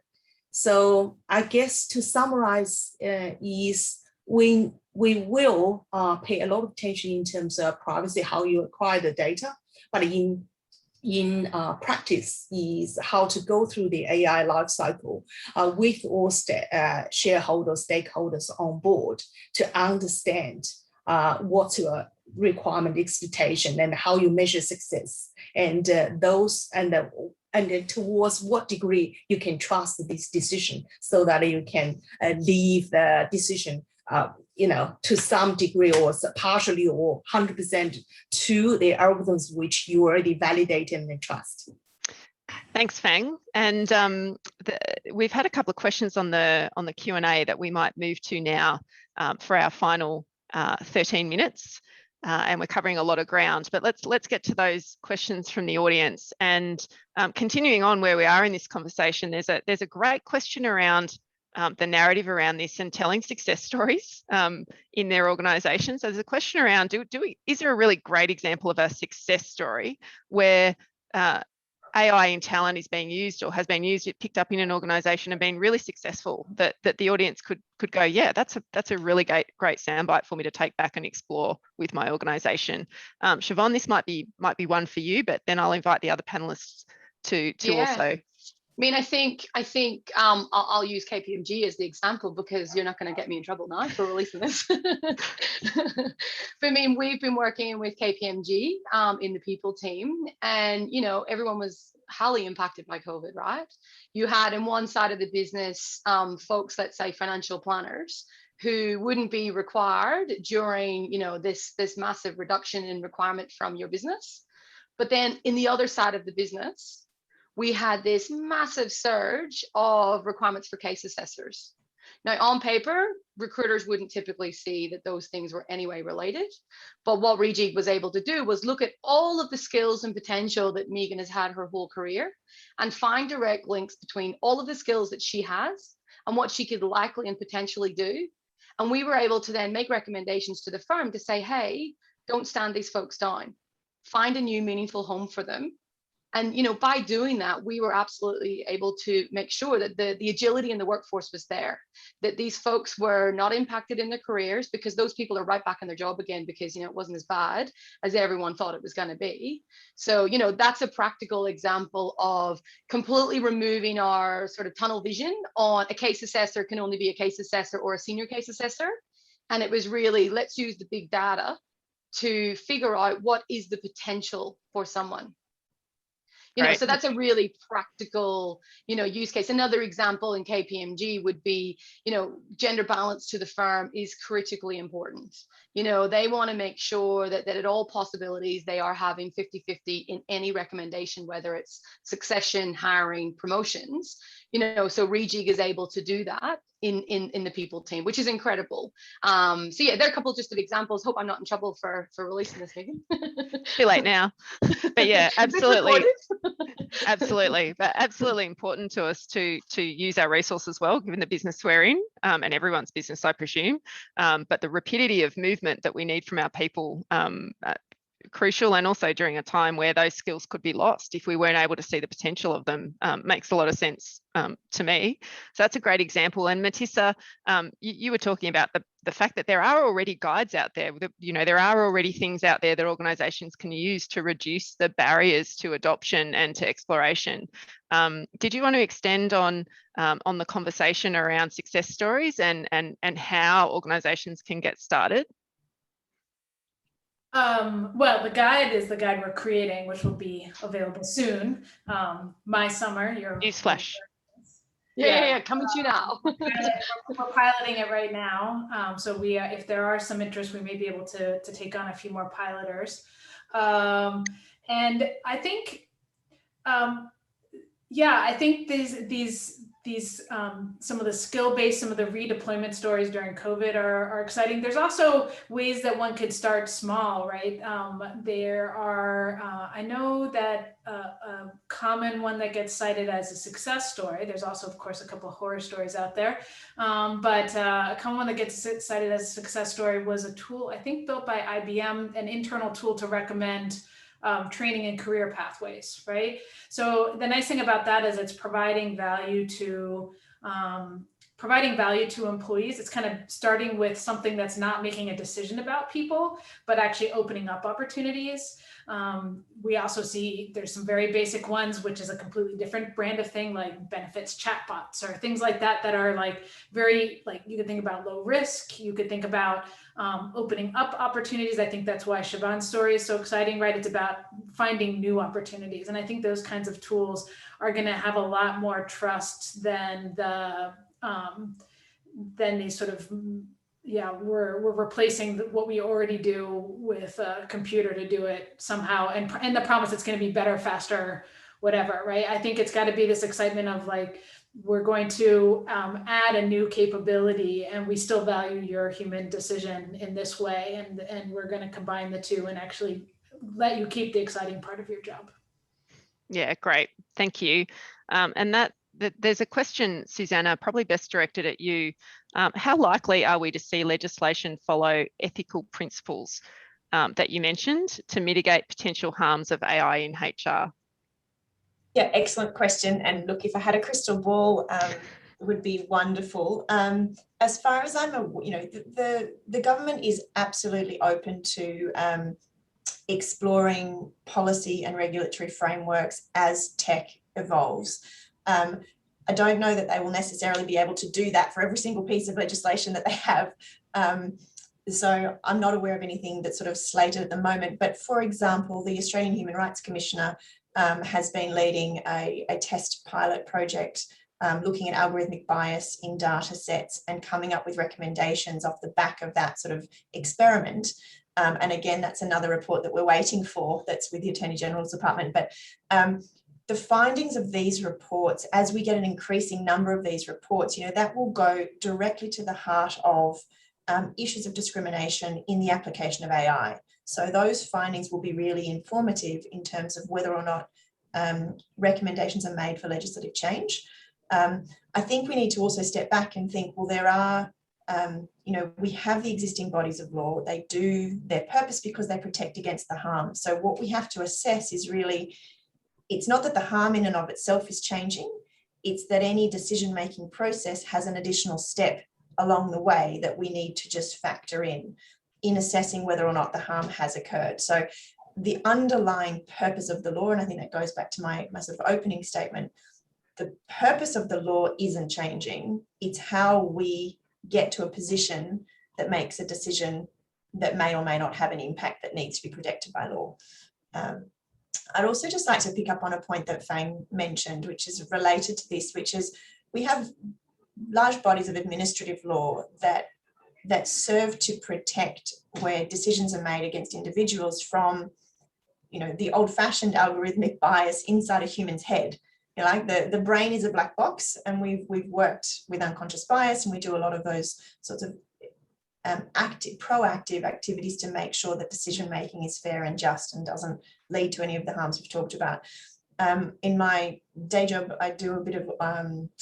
So I guess to summarize is we will pay a lot of attention in terms of privacy, how you acquire the data, but in practice is how to go through the AI lifecycle with all shareholders, stakeholders on board to understand what's your requirement expectation and how you measure success, and then towards what degree you can trust this decision so that you can leave the decision to some degree or partially or 100% to the algorithms which you already validated and trust. Thanks, Fang. And we've had a couple of questions on the Q&A that we might move to now for our final 13 minutes. And we're covering a lot of ground, but let's get to those questions from the audience. And continuing on where we are in this conversation, there's a great question around the narrative around this and telling success stories in their organisations. So there's a question around, is there a really great example of a success story where AI in talent is being used or has been used, it picked up in an organisation and been really successful, that the audience could go, yeah, that's a really great soundbite for me to take back and explore with my organisation. Siobhan, this might be one for you, but then I'll invite the other panellists to also. I mean, I think I'll use KPMG as the example because you're not going to get me in trouble now for releasing this. But I mean, we've been working with KPMG in the people team, and everyone was highly impacted by COVID, right? You had in one side of the business folks, let's say financial planners, who wouldn't be required during this massive reduction in requirement from your business. But then in the other side of the business, we had this massive surge of requirements for case assessors. Now, on paper, recruiters wouldn't typically see that those things were anyway related. But what Rejig was able to do was look at all of the skills and potential that Megan has had her whole career and find direct links between all of the skills that she has and what she could likely and potentially do. And we were able to then make recommendations to the firm to say, hey, don't stand these folks down. Find a new meaningful home for them. And by doing that, we were absolutely able to make sure that the agility in the workforce was there, that these folks were not impacted in their careers because those people are right back in their job again because it wasn't as bad as everyone thought it was going to be. So that's a practical example of completely removing our sort of tunnel vision on a case assessor can only be a case assessor or a senior case assessor. And it was really, let's use the big data to figure out what is the potential for someone. Right. So that's a really practical, use case. Another example in KPMG would be, gender balance to the firm is critically important. They want to make sure that at all possibilities, they are having 50-50 in any recommendation, whether it's succession, hiring, promotions. So Rejig is able to do that in the people team, which is incredible. So yeah, there are a couple just of examples. Hope I'm not in trouble for releasing this, Megan. Too late now. But yeah, absolutely. Absolutely, but absolutely important to us to use our resources well, given the business we're in, and everyone's business, I presume. But the rapidity of movement that we need from our people, crucial, and also during a time where those skills could be lost if we weren't able to see the potential of them, makes a lot of sense to me. So that's a great example. And Matissa, you were talking about the fact that there are already guides out there. There are already things out there that organisations can use to reduce the barriers to adoption and to exploration. Did you want to extend on the conversation around success stories and how organisations can get started? Well, the guide is the guide we're creating, which will be available soon. My summer, your newsflash. Yeah, coming to you now. We're piloting it right now. So we, if there are some interest, we may be able to take on a few more piloters. And I think, I think these some of the skill-based, some of the redeployment stories during COVID are exciting. There's also ways that one could start small, right? There are, I know that a common one that gets cited as a success story, there's also, of course, a couple of horror stories out there, but a common one that gets cited as a success story was a tool, I think built by IBM, an internal tool to recommend training and career pathways, right? So the nice thing about that is it's providing value to providing value to employees. It's kind of starting with something that's not making a decision about people, but actually opening up opportunities. We also see there's some very basic ones, which is a completely different brand of thing, like benefits chatbots or things like that, that are like very, like, you could think about low risk. You could think about opening up opportunities. I think that's why Siobhan's story is so exciting, right? It's about finding new opportunities. And I think those kinds of tools are going to have a lot more trust than these sort of, we're replacing what we already do with a computer to do it somehow, and the promise it's going to be better, faster, whatever, right? I think it's got to be this excitement of like, we're going to add a new capability, and we still value your human decision in this way, and we're going to combine the two and actually let you keep the exciting part of your job. Yeah, great, thank you. And there's a question, Susanna, probably best directed at you. How likely are we to see legislation follow ethical principles that you mentioned to mitigate potential harms of AI in HR? Yeah, excellent question. And look, if I had a crystal ball, it would be wonderful. As far as I'm aware, the government is absolutely open to exploring policy and regulatory frameworks as tech evolves. I don't know that they will necessarily be able to do that for every single piece of legislation that they have. So I'm not aware of anything that's sort of slated at the moment. But for example, the Australian Human Rights Commissioner has been leading a test pilot project looking at algorithmic bias in data sets and coming up with recommendations off the back of that sort of experiment. And again, that's another report that we're waiting for that's with the Attorney General's Department. But the findings of these reports, as we get an increasing number of these reports, that will go directly to the heart of issues of discrimination in the application of AI. So those findings will be really informative in terms of whether or not recommendations are made for legislative change. I think we need to also step back and think, well, there are, we have the existing bodies of law. They do their purpose because they protect against the harm. So what we have to assess is really, it's not that the harm in and of itself is changing, it's that any decision-making process has an additional step along the way that we need to just factor in assessing whether or not the harm has occurred. So the underlying purpose of the law, and I think that goes back to my sort of opening statement, the purpose of the law isn't changing. It's how we get to a position that makes a decision that may or may not have an impact that needs to be protected by law. I'd also just like to pick up on a point that Fang mentioned, which is related to this, which is we have large bodies of administrative law that serve to protect where decisions are made against individuals from, the old-fashioned algorithmic bias inside a human's head. Like the brain is a black box, and we've worked with unconscious bias, and we do a lot of those sorts of proactive activities to make sure that decision making is fair and just and doesn't lead to any of the harms we've talked about. In my day job, I do a bit of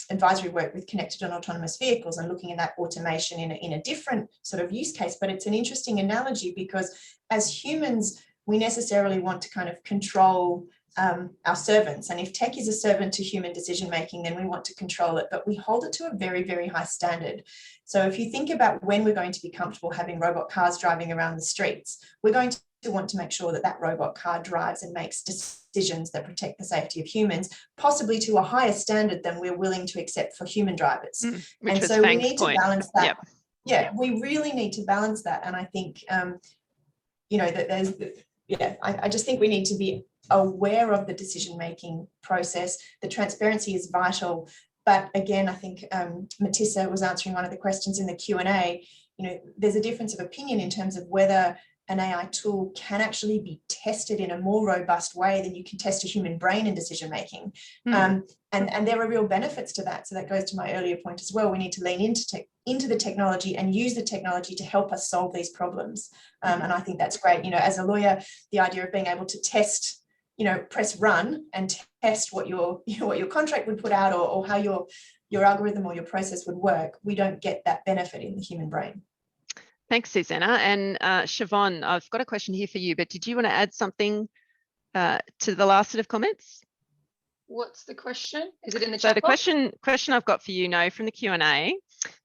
advisory work with connected and autonomous vehicles and looking at that automation in a different sort of use case. But it's an interesting analogy because as humans, we necessarily want to kind of control our servants. And if tech is a servant to human decision making, then we want to control it, but we hold it to a very, very high standard. So if you think about when we're going to be comfortable having robot cars driving around the streets, we're going to want to make sure that that robot car drives and makes decisions that protect the safety of humans, possibly to a higher standard than we're willing to accept for human drivers. And so we need to balance that. Yep. Yeah, we really need to balance that. And I think, that there's, I just think we need to be aware of the decision-making process. The transparency is vital. But again, I think Matissa was answering one of the questions in the Q&A. There's a difference of opinion in terms of whether an AI tool can actually be tested in a more robust way than you can test a human brain in decision-making. And there are real benefits to that. So that goes to my earlier point as well. We need to lean into the technology and use the technology to help us solve these problems. And I think that's great. As a lawyer, the idea of being able to test, press run and test what your contract would put out or how your algorithm or your process would work, we don't get that benefit in the human brain. Thanks, Susanna. And Siobhan, I've got a question here for you, but did you want to add something to the last set of comments? What's the question? Is it in the So chat the box? question I've got for you, No, from the Q&A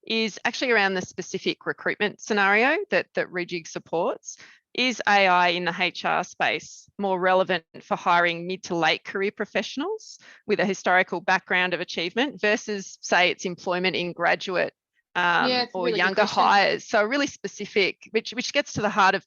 is actually around the specific recruitment scenario that Rejig supports. Is AI in the HR space more relevant for hiring mid to late career professionals with a historical background of achievement versus, say, its employment in graduate or really younger hires? So really specific, which gets to the heart of,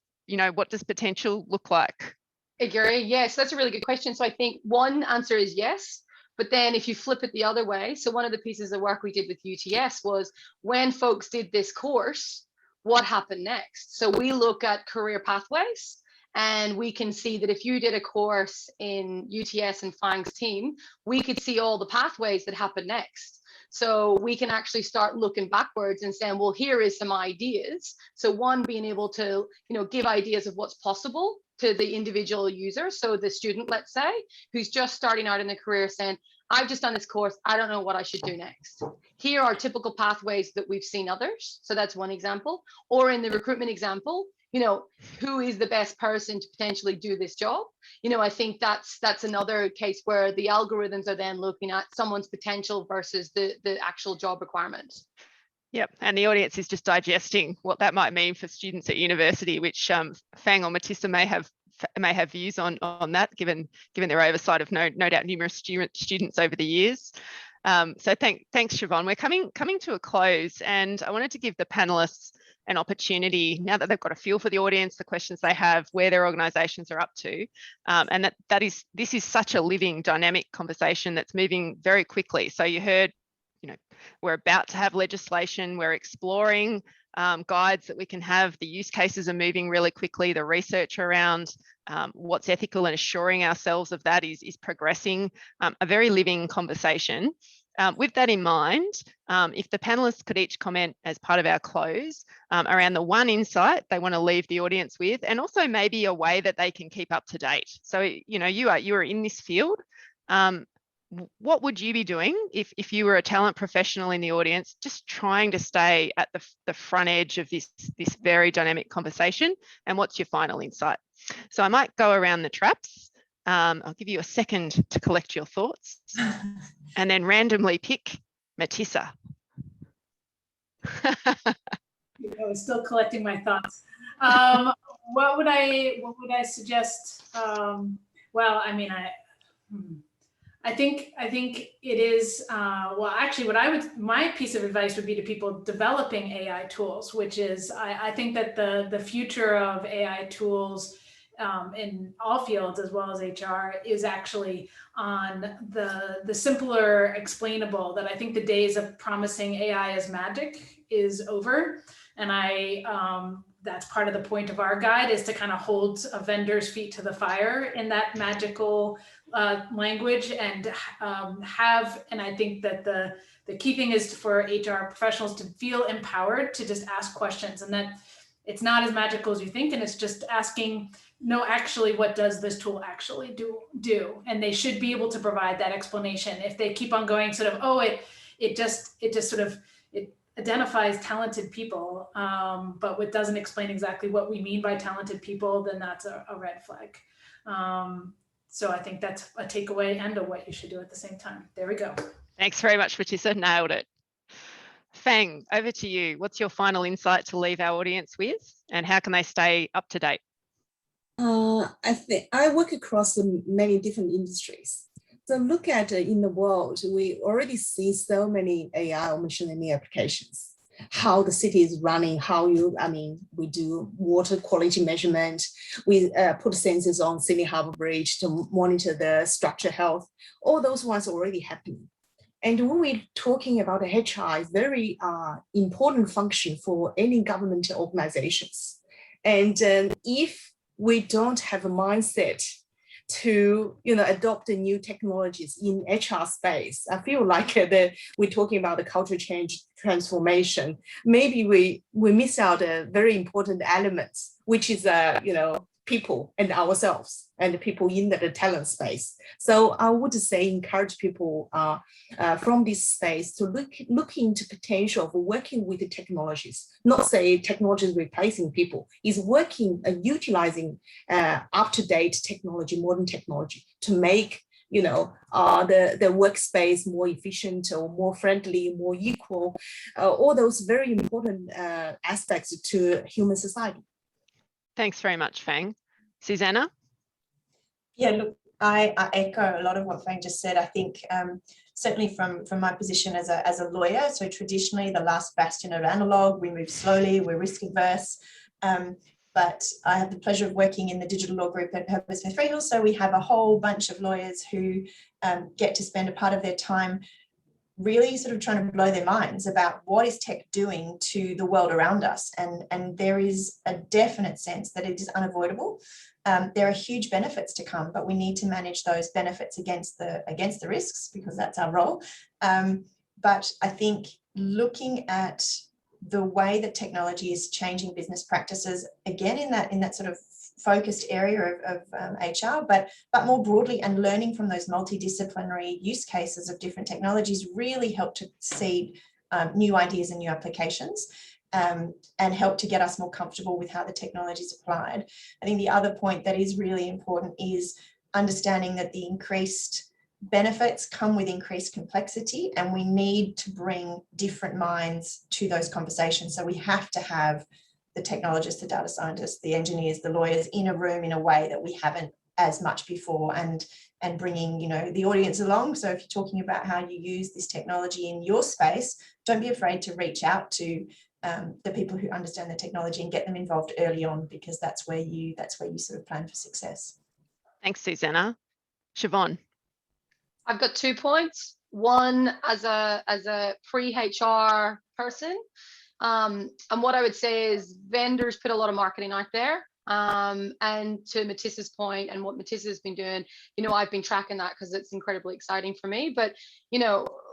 what does potential look like? Agree. Yes, that's a really good question. So I think one answer is yes, but then if you flip it the other way, so one of the pieces of work we did with UTS was when folks did this course, what happened next? So we look at career pathways, and we can see that if you did a course in UTS and Fang's team, we could see all the pathways that happen next. So we can actually start looking backwards and saying, well, here is some ideas. So one, being able to, give ideas of what's possible to the individual user. So the student, let's say, who's just starting out in their career saying, I've just done this course, I don't know what I should do next. Here are typical pathways that we've seen others. So that's one example. Or in the recruitment example, who is the best person to potentially do this job? I think that's another case where the algorithms are then looking at someone's potential versus the actual job requirements. Yep, and the audience is just digesting what that might mean for students at university, which Fang or Matissa may have views on that, given their oversight of no doubt numerous students over the years. So thanks, Siobhan. We're coming to a close, and I wanted to give the panelists an opportunity, now that they've got a feel for the audience, the questions they have, where their organisations are up to, and this is such a living, dynamic conversation that's moving very quickly. So you heard, we're about to have legislation, we're exploring guides that we can have, the use cases are moving really quickly, the research around what's ethical and assuring ourselves of that is progressing, a very living conversation. With that in mind, if the panelists could each comment as part of our close around the one insight they want to leave the audience with, and also maybe a way that they can keep up to date. So, you are in this field. What would you be doing if you were a talent professional in the audience, just trying to stay at the front edge of this very dynamic conversation? And what's your final insight? So I might go around the traps. I'll give you a second to collect your thoughts and then randomly pick Matissa. I was still collecting my thoughts. What would I suggest? Well, I mean, I think it is, well, actually my piece of advice would be to people developing AI tools, which is, I think that the future of AI tools in all fields as well as HR is actually on the simpler explainable, that I think the days of promising AI as magic is over. And that's part of the point of our guide, is to kind of hold a vendor's feet to the fire in that magical language, and I think that the key thing is for HR professionals to feel empowered to just ask questions, and that it's not as magical as you think, and it's just asking, no, actually, what does this tool actually do? And they should be able to provide that explanation. If they keep on going sort of, oh, it just sort of, it identifies talented people, but it doesn't explain exactly what we mean by talented people, then that's a red flag. So I think that's a takeaway and a what you should do at the same time. There we go. Thanks very much, Matissa. Nailed it. Fang, over to you. What's your final insight to leave our audience with, and how can they stay up to date? I think I work across many different industries. So look at in the world, we already see so many AI or machine learning applications. How the city is running, we do water quality measurement, we put sensors on Sydney Harbour Bridge to monitor the structural health. All those ones are already happening. And when we're talking about HR, it's very important function for any government organizations. And if we don't have a mindset to adopt the new technologies in HR space, I feel like we're talking about the culture change transformation. Maybe we miss out a very important elements, which is people and ourselves and the people in the talent space. So I would say encourage people from this space to look into potential of working with the technologies, not say technologies replacing people, is working, utilizing up-to-date technology, modern technology to make are the workspace more efficient or more friendly, more equal, all those very important aspects to human society. Thanks very much, Fang. Susanna? Yeah, look, I echo a lot of what Fang just said. I think certainly from my position as a lawyer, so traditionally the last bastion of analog, we move slowly, we're risk averse. But I have the pleasure of working in the digital law group at Herbert Smith Freehills. So we have a whole bunch of lawyers who get to spend a part of their time really sort of trying to blow their minds about what is tech doing to the world around us. And there is a definite sense that it is unavoidable. There are huge benefits to come, but we need to manage those benefits against the risks, because that's our role. But I think looking at the way that technology is changing business practices, again, in that sort of focused area of HR, but more broadly, and learning from those multidisciplinary use cases of different technologies really help to seed new ideas and new applications, and help to get us more comfortable with how the technology is applied. I think the other point that is really important is understanding that the increased benefits come with increased complexity, and we need to bring different minds to those conversations. So we have to have the technologists, the data scientists, the engineers, the lawyers in a room in a way that we haven't as much before, and bringing the audience along. So if you're talking about how you use this technology in your space, don't be afraid to reach out to the people who understand the technology and get them involved early on, because that's where you sort of plan for success. Thanks, Susanna. Siobhan? I've got 2 points. One, as a pre-HR person, and what I would say is vendors put a lot of marketing out there. And to Matissa's point, and what Matissa has been doing, I've been tracking that because it's incredibly exciting for me. But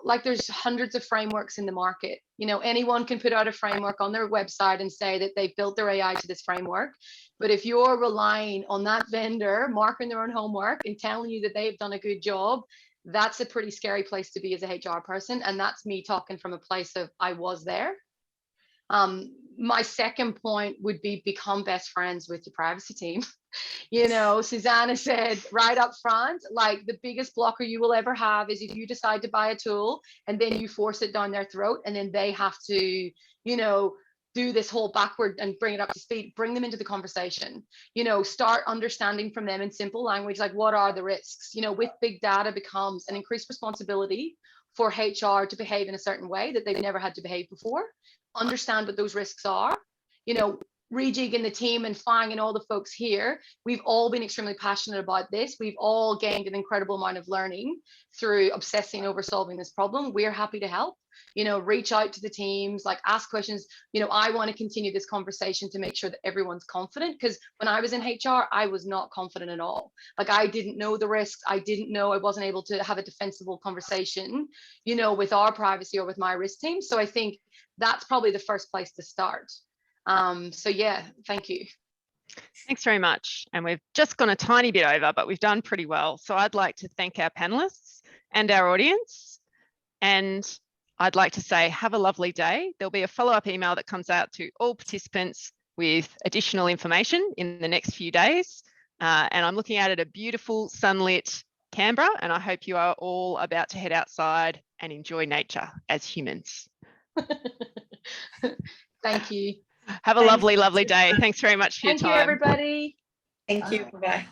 like, there's hundreds of frameworks in the market. Anyone can put out a framework on their website and say that they've built their AI to this framework. But if you're relying on that vendor marking their own homework and telling you that they've done a good job, that's a pretty scary place to be as a HR person. And that's me talking from a place of I was there. My second point would be become best friends with your privacy team. Susanna said right up front, like, the biggest blocker you will ever have is if you decide to buy a tool and then you force it down their throat, and then they have to, do this whole backward and bring it up to speed. Bring them into the conversation. Start understanding from them in simple language, like, what are the risks? With big data becomes an increased responsibility for HR to behave in a certain way that they've never had to behave before. Understand what those risks are. Rejig and the team and Fang and all the folks here, we've all been extremely passionate about this. We've all gained an incredible amount of learning through obsessing over solving this problem. We're happy to help. Reach out to the teams, like, ask questions. I want to continue this conversation to make sure that everyone's confident, because when I was in HR, I was not confident at all. Like, I didn't know the risks. I wasn't able to have a defensible conversation, with our privacy or with my risk team. So I think that's probably the first place to start. So yeah, thank you. Thanks very much. And we've just gone a tiny bit over, but we've done pretty well. So I'd like to thank our panelists and our audience. And I'd like to say, have a lovely day. There'll be a follow-up email that comes out to all participants with additional information in the next few days. And I'm looking out at a beautiful sunlit Canberra, and I hope you are all about to head outside and enjoy nature as humans. Thank you. Have a lovely, lovely day. Thanks very much for your time. Thank you, everybody. Thank you. Bye-bye.